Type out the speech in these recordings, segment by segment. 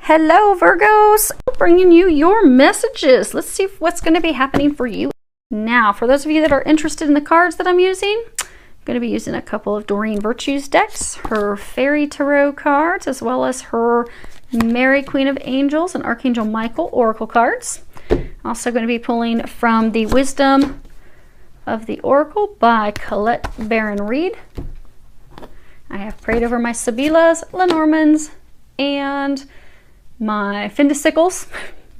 Hello Virgos, bringing you your messages. Let's see what's going to be happening for you. Now, for those of you that are interested in the cards that I'm using, I'm going to be using a couple of Doreen Virtues decks, her Fairy Tarot cards, as well as her Mary Queen of Angels and Archangel Michael Oracle cards. Also going to be pulling from the Wisdom of the Oracle by Colette Baron Reed. I have prayed over my Sibylas, Lenormands, and my Findicicles.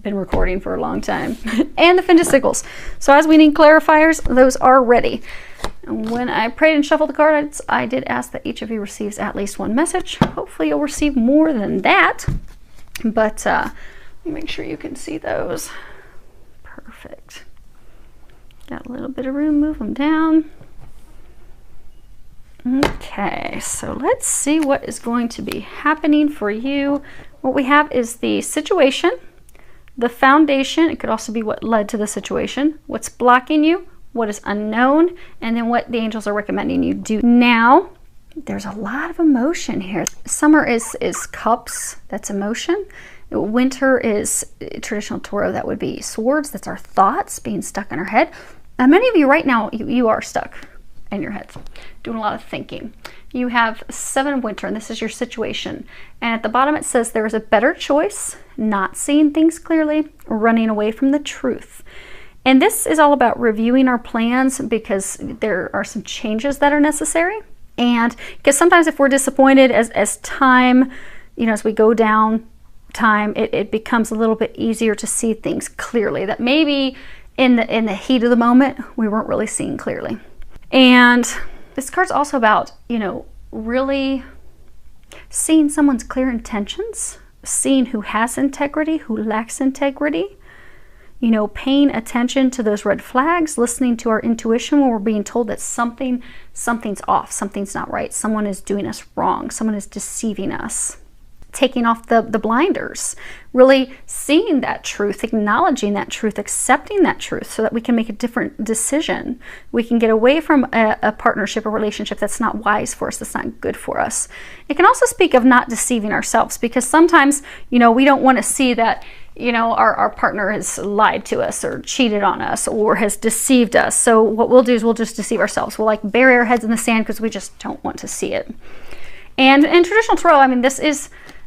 Been recording for a long time. And the Findicicles. So as we need clarifiers, those are ready. And when I prayed and shuffled the cards, I did ask that each of you receives at least one message. Hopefully you'll receive more than that. But let me make sure you can see those. Perfect. Got a little bit of room, move them down. Okay, so let's see what is going to be happening for you. What we have is the situation, the foundation. It could also be what led to the situation, what's blocking you, what is unknown, and then what the angels are recommending you do. Now, there's a lot of emotion here. Summer is cups, that's emotion. Winter is traditional Toro, that would be swords, that's our thoughts being stuck in our head. Now, many of you right now, you are stuck in your heads, doing a lot of thinking. You have 7 of winter, and this is your situation. And at the bottom it says there is a better choice, not seeing things clearly, running away from the truth. And this is all about reviewing our plans because there are some changes that are necessary. And because sometimes if we're disappointed as time, as we go down time, it becomes a little bit easier to see things clearly that maybe in the heat of the moment, we weren't really seeing clearly. And this card's also about, really seeing someone's clear intentions, seeing who has integrity, who lacks integrity, paying attention to those red flags, listening to our intuition when we're being told that something's off, something's not right, someone is doing us wrong, someone is deceiving us. Taking off the blinders, really seeing that truth, acknowledging that truth, accepting that truth so that we can make a different decision. We can get away from a partnership, a relationship that's not wise for us, that's not good for us. It can also speak of not deceiving ourselves because sometimes, we don't want to see that, our partner has lied to us or cheated on us or has deceived us. So what we'll do is we'll just deceive ourselves. We'll bury our heads in the sand because we just don't want to see it. And in traditional Tarot,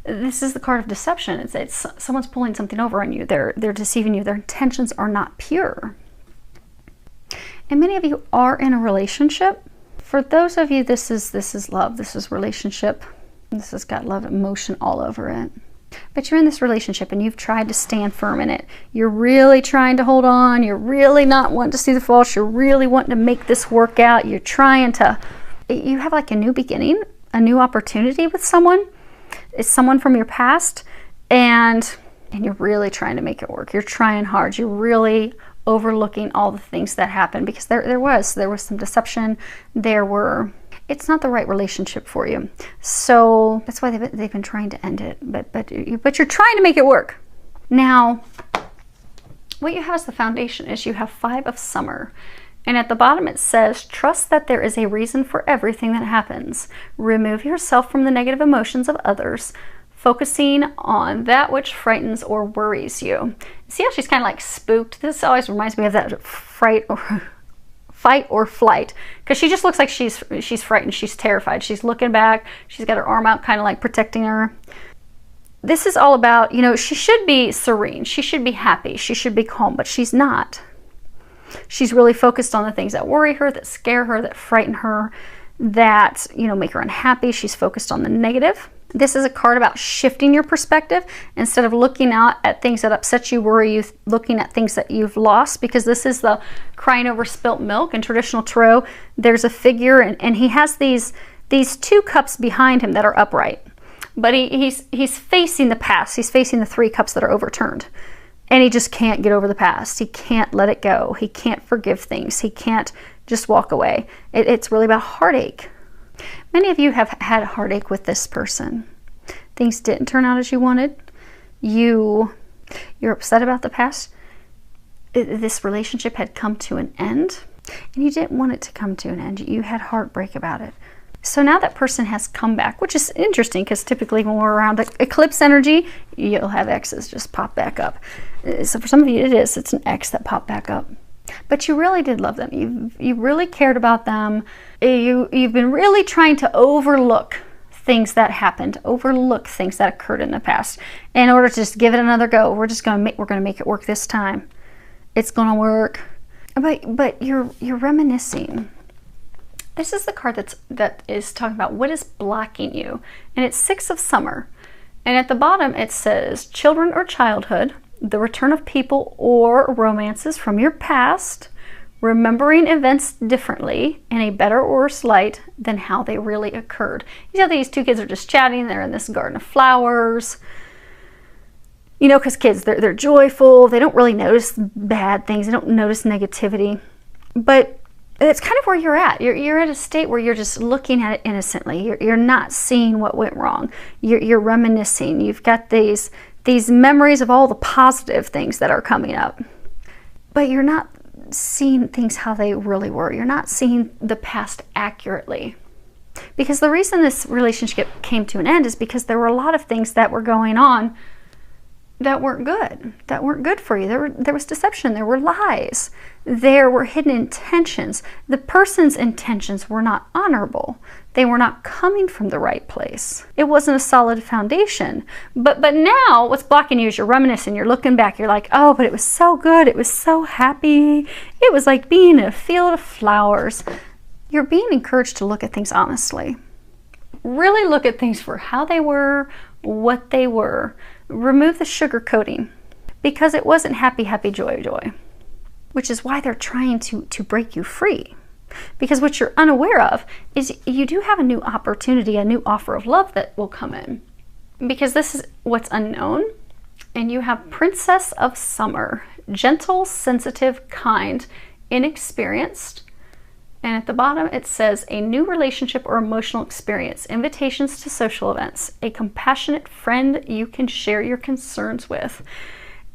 this is the card of deception. It's someone's pulling something over on you. They're deceiving you. Their intentions are not pure. And many of you are in a relationship. For those of you, this is love. This is relationship. This has got love emotion all over it. But you're in this relationship and you've tried to stand firm in it. You're really trying to hold on. You're really not wanting to see the faults. You're really wanting to make this work out. You're trying to, you have a new beginning, a new opportunity with someone. It's someone from your past, and you're really trying to make it work. You're trying hard. You're really overlooking all the things that happened because there was some deception. It's not the right relationship for you. So that's why they've been trying to end it. But you're trying to make it work. Now, what you have as the foundation is you have 5 of summer. And at the bottom it says, trust that there is a reason for everything that happens. Remove yourself from the negative emotions of others, focusing on that which frightens or worries you. See how she's kind of spooked? This always reminds me of that fight or flight, because she just looks like she's frightened, she's terrified. She's looking back, she's got her arm out kind of protecting her. This is all about, she should be serene, she should be happy, she should be calm, but she's not. She's really focused on the things that worry her, that scare her, that frighten her, that, make her unhappy. She's focused on the negative. This is a card about shifting your perspective. Instead of looking out at things that upset you, worry you, looking at things that you've lost, because this is the crying over spilt milk. In traditional Tarot, there's a figure and he has these 2 cups behind him that are upright. But he's facing the past. He's facing the 3 cups that are overturned. And he just can't get over the past. He can't let it go. He can't forgive things. He can't just walk away. It's really about heartache. Many of you have had heartache with this person. Things didn't turn out as you wanted. You're upset about the past. This relationship had come to an end. And you didn't want it to come to an end. You had heartbreak about it. So now that person has come back, which is interesting because typically when we're around the eclipse energy, you'll have exes just pop back up. So for some of you, it's an ex that popped back up. But you really did love them. You really cared about them. You've been really trying to overlook things that happened, overlook things that occurred in the past in order to just give it another go. We're going to make it work this time. It's going to work. But you're reminiscing. This is the card that is talking about what is blocking you. And it's 6 of Summer. And at the bottom it says children or childhood, the return of people or romances from your past, remembering events differently in a better or worse light than how they really occurred. You know, these two kids are just chatting. They're in this garden of flowers. You know, because kids, they're joyful. They don't really notice bad things. They don't notice negativity. But it's kind of where you're at. You're at a state where you're just looking at it innocently. You're not seeing what went wrong. You're reminiscing. You've got these memories of all the positive things that are coming up. But you're not seeing things how they really were. You're not seeing the past accurately. Because the reason this relationship came to an end is because there were a lot of things that were going on that weren't good for you. There was deception, there were lies, there were hidden intentions. The person's intentions were not honorable. They were not coming from the right place. It wasn't a solid foundation. But now what's blocking you is you're reminiscing, you're looking back, you're like, oh, but it was so good, it was so happy. It was like being in a field of flowers. You're being encouraged to look at things honestly. Really look at things for how they were, what they were. Remove the sugar coating, because it wasn't happy, happy, joy, joy, which is why they're trying to break you free. Because what you're unaware of is you do have a new opportunity, a new offer of love that will come in. Because this is what's unknown. And you have Princess of Summer, gentle, sensitive, kind, inexperienced. And at the bottom it says a new relationship or emotional experience, invitations to social events, a compassionate friend you can share your concerns with.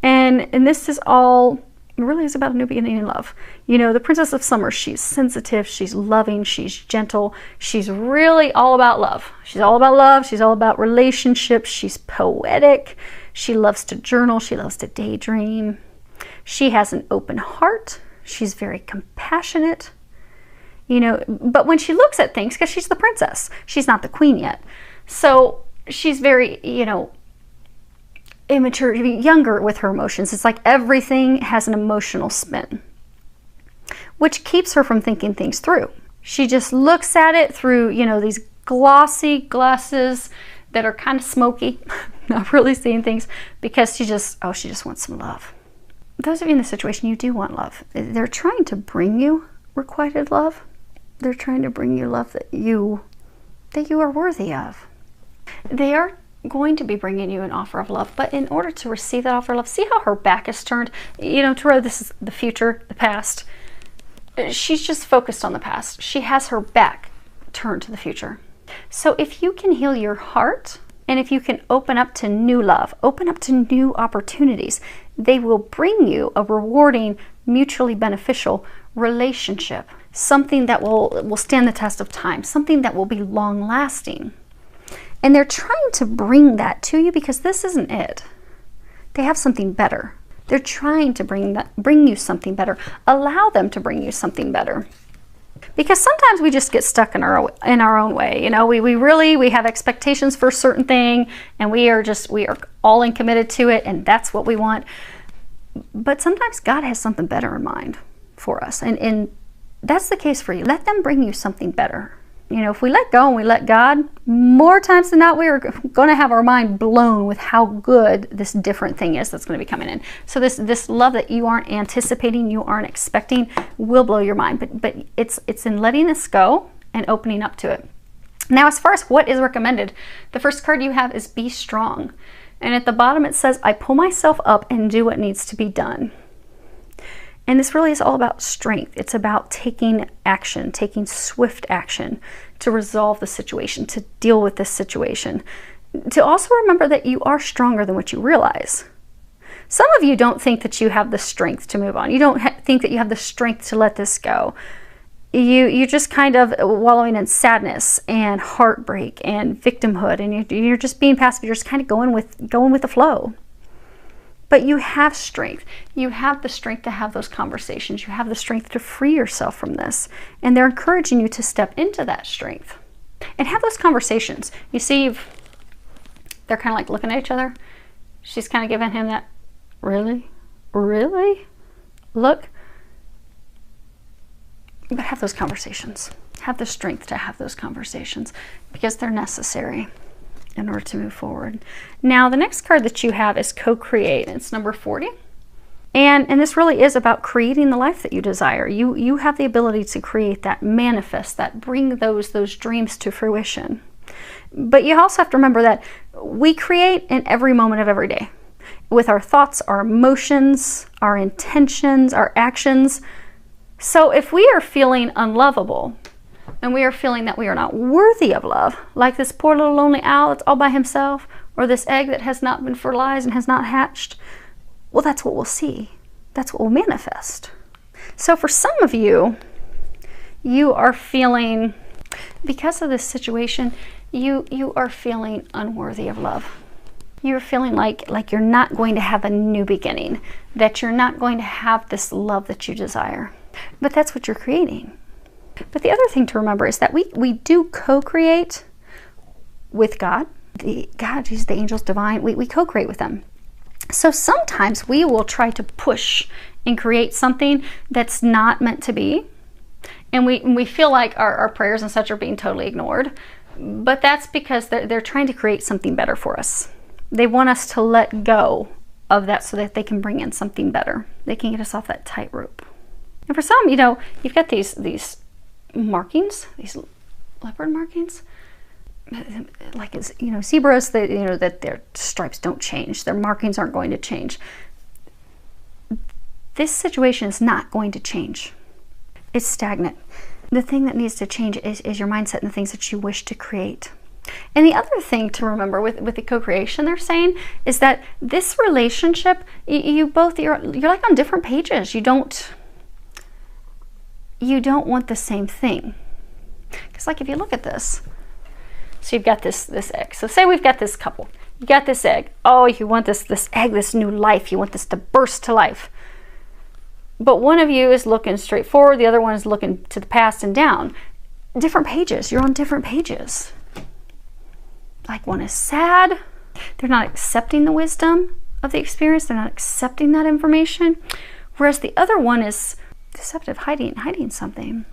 And this is all, it really is about a new beginning in love. You know, the Princess of Summer, she's sensitive, she's loving, she's gentle, she's really all about love. She's all about love, she's all about relationships, she's poetic, she loves to journal, she loves to daydream. She has an open heart, she's very compassionate. You know, but when she looks at things, because she's the princess, she's not the queen yet. So she's very, you know, immature, younger with her emotions. It's like everything has an emotional spin, which keeps her from thinking things through. She just looks at it through, you know, these glossy glasses that are kind of smoky, not really seeing things, because she just wants some love. Those of you in this situation, you do want love. They're trying to bring you requited love. They're trying to bring you love that you are worthy of. They are going to be bringing you an offer of love, but in order to receive that offer of love, see how her back is turned? You know, Tarot, this is the future, the past. She's just focused on the past. She has her back turned to the future. So if you can heal your heart, and if you can open up to new love, open up to new opportunities, they will bring you a rewarding, mutually beneficial relationship. Something that will stand the test of time, something that will be long lasting. And they're trying to bring that to you because this isn't it. They have something better. They're trying to bring you something better. Allow them to bring you something better. Because sometimes we just get stuck in our own way. You know, we have expectations for a certain thing, and we are all in committed to it, and that's what we want. But sometimes God has something better in mind for us, and that's the case for you. Let them bring you something better. You know, if we let go and we let God, more times than not, we are going to have our mind blown with how good this different thing is that's going to be coming in. So this love that you aren't anticipating, you aren't expecting, will blow your mind. But it's in letting this go and opening up to it. Now, as far as what is recommended, the first card you have is Be Strong. And at the bottom it says, I pull myself up and do what needs to be done. And this really is all about strength. It's about taking action, taking swift action to resolve the situation, to deal with this situation. To also remember that you are stronger than what you realize. Some of you don't think that you have the strength to move on. You don't think that you have the strength to let this go. you just kind of wallowing in sadness and heartbreak and victimhood, and you're just being passive. You're just kind of going with the flow. But you have strength. You have the strength to have those conversations. You have the strength to free yourself from this. And they're encouraging you to step into that strength and have those conversations. You see, they're kind of like looking at each other. She's kind of giving him that, really? Really? Look. But have those conversations. Have the strength to have those conversations because they're necessary in order to move forward. Now, the next card that you have is co-create. It's number 40. And this really is about creating the life that you desire. You have the ability to create that, manifest that, bring those dreams to fruition. But you also have to remember that we create in every moment of every day with our thoughts, our emotions, our intentions, our actions. So if we are feeling unlovable, and we are feeling that we are not worthy of love, like this poor little lonely owl that's all by himself, or this egg that has not been fertilized and has not hatched, well, that's what we'll see. That's what will manifest. So for some of you, you are feeling, because of this situation, you are feeling unworthy of love. You're feeling like you're not going to have a new beginning, that you're not going to have this love that you desire. But that's what you're creating. But the other thing to remember is that we do co-create with God. God, He's the angels divine. We co-create with them. So sometimes we will try to push and create something that's not meant to be. And we feel like our prayers and such are being totally ignored. But that's because they're trying to create something better for us. They want us to let go of that so that they can bring in something better. They can get us off that tightrope. And for some, you've got these markings, these leopard markings, like it's, zebras, that their stripes don't change, their markings aren't going to change. This situation is not going to change. It's stagnant. The thing that needs to change is your mindset and the things that you wish to create. And the other thing to remember with the co-creation they're saying is that this relationship, you're like on different pages. You don't want the same thing. Because like if you look at this, so you've got this egg. So say we've got this couple. You got this egg. Oh, you want this egg, this new life. You want this to burst to life. But one of you is looking straight forward. The other one is looking to the past and down. Different pages. You're on different pages. Like one is sad. They're not accepting the wisdom of the experience. They're not accepting that information. Whereas the other one is deceptive, hiding something.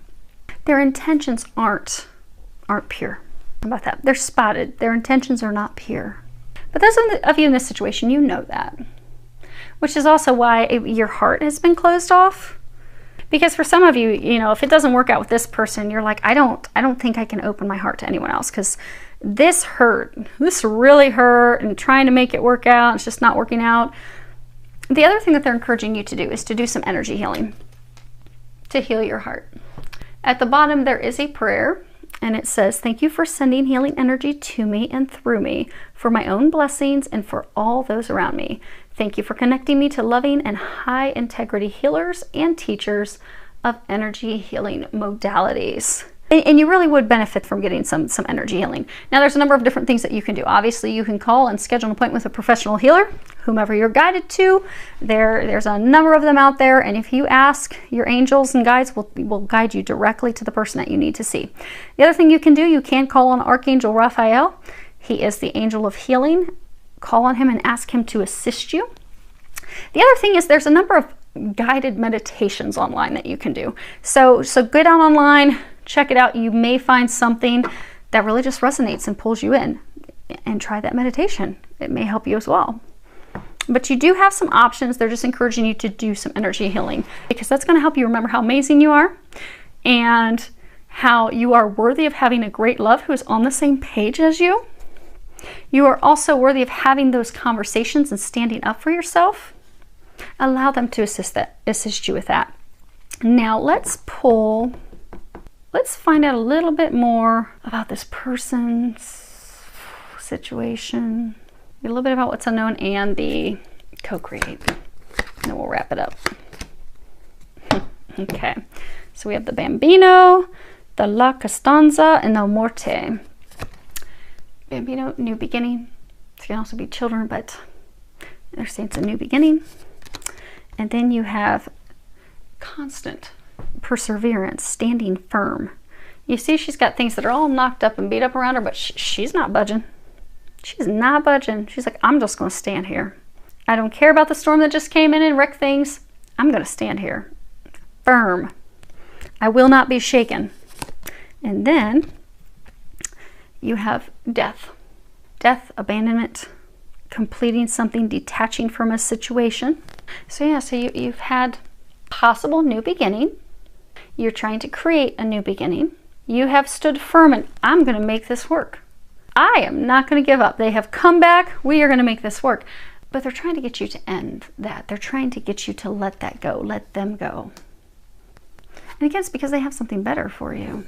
Their intentions aren't pure. How about that? They're spotted. Their intentions are not pure. But those of you in this situation, you know that. Which is also why your heart has been closed off. Because for some of you, if it doesn't work out with this person, you're like, I don't think I can open my heart to anyone else because this hurt. This really hurt, and trying to make it work out, it's just not working out. The other thing that they're encouraging you to do is to do some energy healing to heal your heart. At the bottom, there is a prayer, and it says, "Thank you for sending healing energy to me and through me for my own blessings and for all those around me. Thank you for connecting me to loving and high integrity healers and teachers of energy healing modalities." And you really would benefit from getting some energy healing. Now, there's a number of different things that you can do. Obviously, you can call and schedule an appointment with a professional healer, whomever you're guided to. There's a number of them out there, and if you ask, your angels and guides will guide you directly to the person that you need to see. The other thing you can do, you can call on Archangel Raphael. He is the angel of healing. Call on him and ask him to assist you. The other thing is there's a number of guided meditations online that you can do. So go down online, check it out. You may find something that really just resonates and pulls you in, and try that meditation. It may help you as well. But you do have some options. They're just encouraging you to do some energy healing because that's going to help you remember how amazing you are and how you are worthy of having a great love who is on the same page as you. You are also worthy of having those conversations and standing up for yourself. Allow them to assist you with that. Now let's find out a little bit more about this person's situation, a little bit about what's unknown and the co-create. And then we'll wrap it up. Okay, So we have the Bambino, the La Costanza, and the Morte. Bambino, new beginning. It can also be children, but they're saying it's a new beginning. And then you have constant perseverance, standing firm. You see she's got things that are all knocked up and beat up around her, but she's not budging. She's not budging. She's like, I'm just going to stand here. I don't care about the storm that just came in and wrecked things. I'm going to stand here. Firm. I will not be shaken. And then you have death. Death, abandonment, completing something, detaching from a situation. So yeah, so you've had possible new beginning. You're trying to create a new beginning. You have stood firm and I'm going to make this work. I am not going to give up. They have come back. We are going to make this work. But they're trying to get you to end that. They're trying to get you to let that go. Let them go. And again, it's because they have something better for you.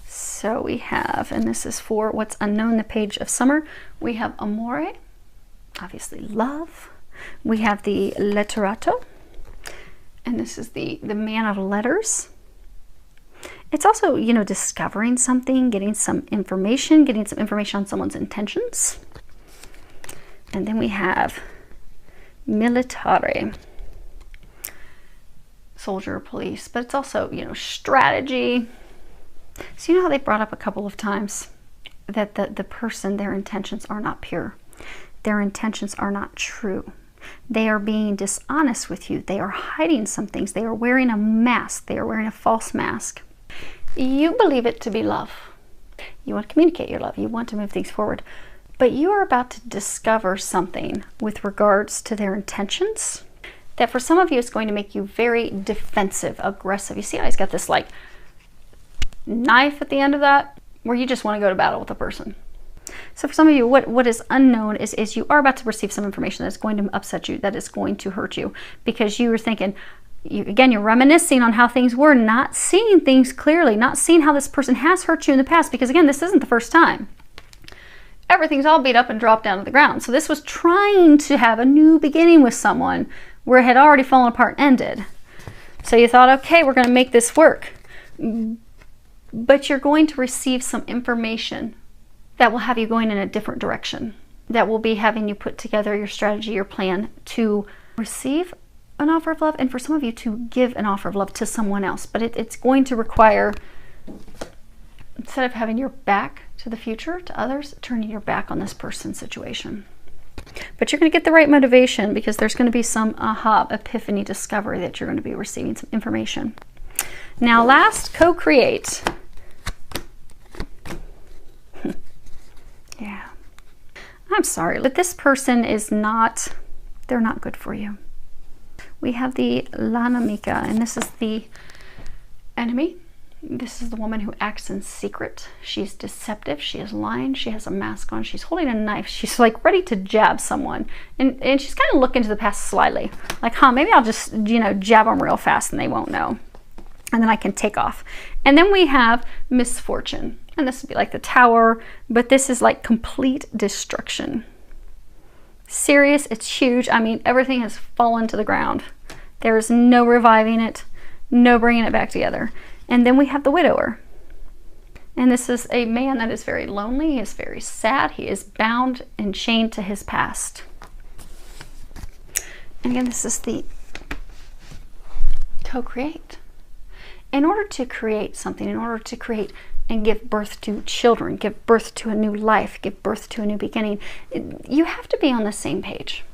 So we have, and this is for what's unknown, the page of summer. We have amore, obviously love. We have the letterato, and this is the man of letters. It's also, you know, discovering something, getting some information on someone's intentions. And then we have militare, soldier, police, but it's also, you know, strategy. So you know how they brought up a couple of times that the person, their intentions are not pure. Their intentions are not true. They are being dishonest with you. They are hiding some things. They are wearing a mask. They are wearing a false mask. You believe it to be love. You want to communicate your love. You want to move things forward. But you are about to discover something with regards to their intentions that for some of you is going to make you very defensive, aggressive. You see how he's got this like knife at the end of that, where you just want to go to battle with a person. So for some of you, what is unknown is you are about to receive some information that's going to upset you, that is going to hurt you, because you were thinking, you're reminiscing on how things were, not seeing things clearly, not seeing how this person has hurt you in the past, because again, this isn't the first time. Everything's all beat up and dropped down to the ground. So this was trying to have a new beginning with someone where it had already fallen apart and ended. So you thought, okay, we're going to make this work. But you're going to receive some information that will have you going in a different direction, that will be having you put together your strategy, your plan to receive an offer of love, and for some of you to give an offer of love to someone else. But it's going to require, instead of having your back to the future, to others, turning your back on this person's situation. But you're going to get the right motivation, because there's going to be some aha, epiphany, discovery that you're going to be receiving some information. Now last, co-create. Yeah. I'm sorry, but this person is not, they're not good for you. We have the l'animica, and this is the enemy. This is the woman who acts in secret. She's deceptive. She is lying. She has a mask on. She's holding a knife. She's like ready to jab someone. And she's kind of looking to the past slyly. Like, maybe I'll just, you know, jab them real fast and they won't know. And then I can take off. And then we have misfortune. And this would be like the tower, but this is like complete destruction. Serious, it's huge. I mean, everything has fallen to the ground. There's no reviving it, no bringing it back together. And then we have the widower. And this is a man that is very lonely. He is very sad. He is bound and chained to his past. And again, this is the co-create. In order to create something, in order to create and give birth to children, give birth to a new life, give birth to a new beginning, you have to be on the same page.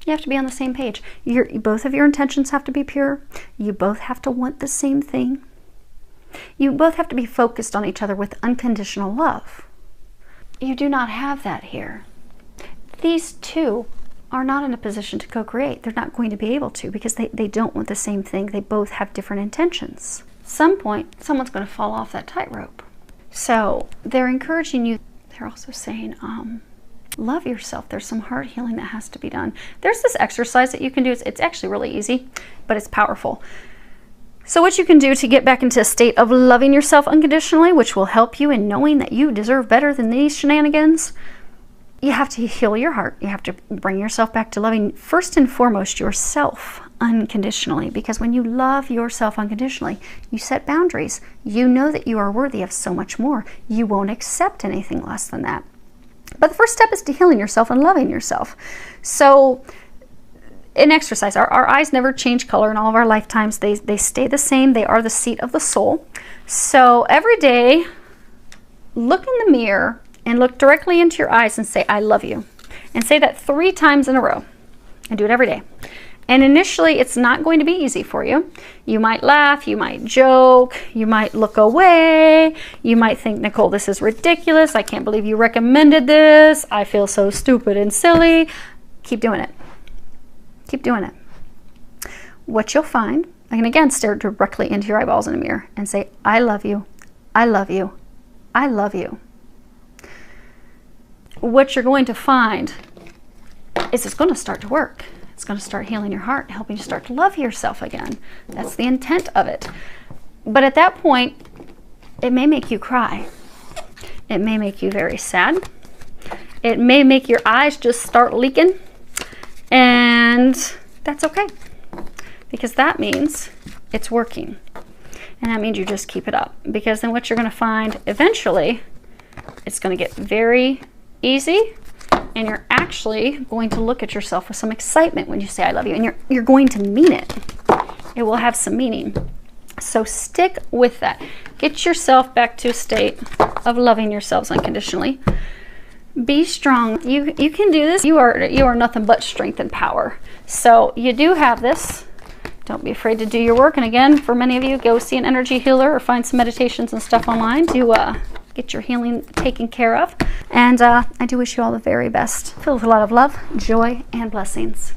You have to be on the same page. Both of your intentions have to be pure. You both have to want the same thing. You both have to be focused on each other with unconditional love. You do not have that here. These two are not in a position to co-create. They're not going to be able to, because they don't want the same thing. They both have different intentions. At some point, someone's going to fall off that tightrope. So they're encouraging you. They're also saying, love yourself. There's some heart healing that has to be done. There's this exercise that you can do. It's actually really easy, but it's powerful. So what you can do to get back into a state of loving yourself unconditionally, which will help you in knowing that you deserve better than these shenanigans, you have to heal your heart. You have to bring yourself back to loving, first and foremost, yourself unconditionally. Because when you love yourself unconditionally, you set boundaries. You know that you are worthy of so much more. You won't accept anything less than that. But the first step is to healing yourself and loving yourself. So in exercise, our eyes never change color in all of our lifetimes. They stay the same. They are the seat of the soul. So every day, look in the mirror and look directly into your eyes and say, I love you. And say that 3 times in a row. And do it every day. And initially, it's not going to be easy for you. You might laugh, you might joke, you might look away, you might think, Nicole, this is ridiculous. I can't believe you recommended this. I feel so stupid and silly. Keep doing it. Keep doing it. What you'll find, I can again stare directly into your eyeballs in a mirror and say, I love you. I love you. I love you. What you're going to find is it's going to start to work. It's going to start healing your heart, helping you start to love yourself again. That's the intent of it. But at that point, it may make you cry. It may make you very sad. It may make your eyes just start leaking. And that's okay. Because that means it's working. And that means you just keep it up. Because then what you're going to find eventually, it's going to get very easy, and you're actually going to look at yourself with some excitement when you say I love you, and you're going to mean it. It will have some meaning. So stick with that. Get yourself back to a state of loving yourselves unconditionally. Be strong. You can do this. You are nothing but strength and power. So you do have this. Don't be afraid to do your work. And again, for many of you, go see an energy healer or find some meditations and stuff online to get your healing taken care of. And I do wish you all the very best. Filled with a lot of love, joy, and blessings.